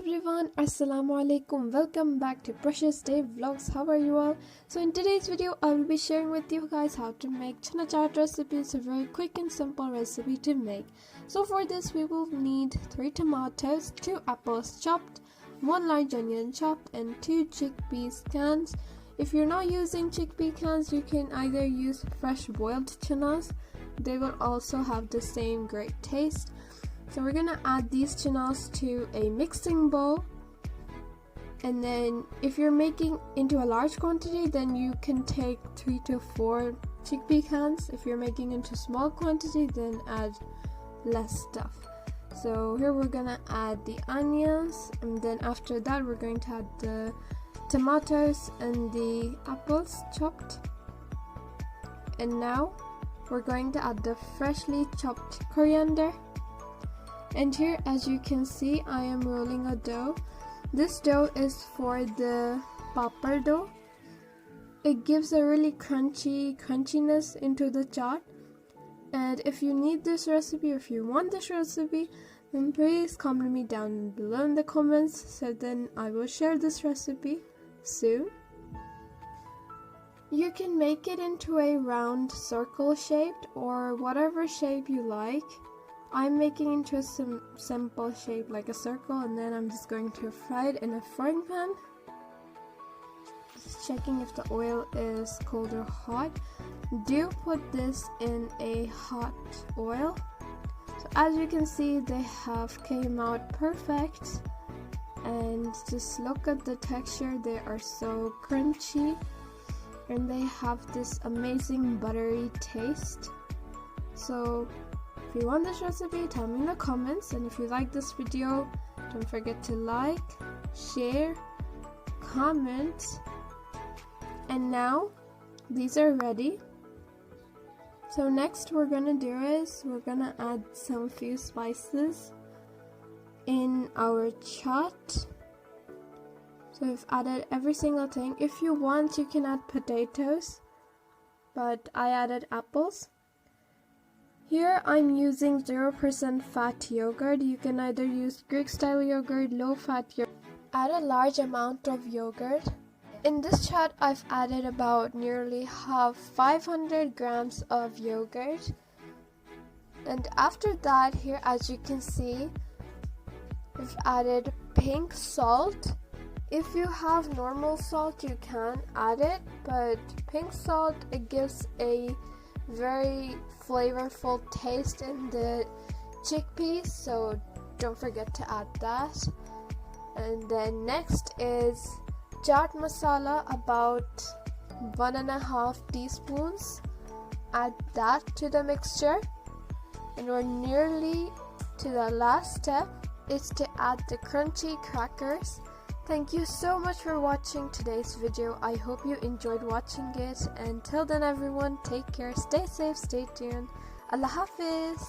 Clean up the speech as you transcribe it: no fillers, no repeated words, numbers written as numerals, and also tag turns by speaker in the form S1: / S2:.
S1: everyone, Assalamu alaikum. Welcome back to Precious Day Vlogs. How are you all? So in today's video I will be sharing with you guys how to make chana chaat recipe. It's a very quick and simple recipe to make. So for this we will need 3 tomatoes, 2 apples chopped, 1 large onion chopped, and 2 chickpeas cans. If you're not using chickpea cans, you can either use fresh boiled chanas. They will also have the same great taste. So we're gonna add these chanas to a mixing bowl, and then if you're making into a large quantity, then you can take 3 to 4 chickpea cans. If you're making into small quantity, then add less stuff. So here we're gonna add the onions, and then after that we're going to add the tomatoes and the apples chopped. And now we're going to add the freshly chopped coriander. And here, as you can see, I am rolling a dough. This dough is for the papad dough. It gives a really crunchiness into the chaat. And if you need this recipe, or if you want this recipe, then please comment me down below in the comments, so then I will share this recipe soon. You can make it into a round circle shaped or whatever shape you like. I'm making into a simple shape like a circle, and then I'm just going to fry it in a frying pan. Just checking if the oil is cold or hot. Do put this in a hot oil. So as you can see, they have came out perfect, and just look at the texture. They are so crunchy, and they have this amazing buttery taste. So if you want this recipe, tell me in the comments, and if you like this video, don't forget to like, share, comment. And now these are ready. So next we're gonna do is we're gonna add some few spices in our chaat. So we've added every single thing. If you want, you can add potatoes, but I added apples. Here I'm using 0% fat yogurt. You can either use Greek style yogurt, low fat yogurt. Add a large amount of yogurt. In this chaat I've added about nearly 500 grams of yogurt. And after that, here as you can see, we've added pink salt. If you have normal salt, you can add it, but pink salt, it gives a very flavorful taste in the chickpeas, so don't forget to add that. And then next is chaat masala, about 1.5 teaspoons. Add that to the mixture, and we're nearly to the last step. Is to add the crunchy crackers. Thank you so much for watching today's video. I hope you enjoyed watching it. Until then everyone, take care, stay safe, stay tuned. Allah Hafiz.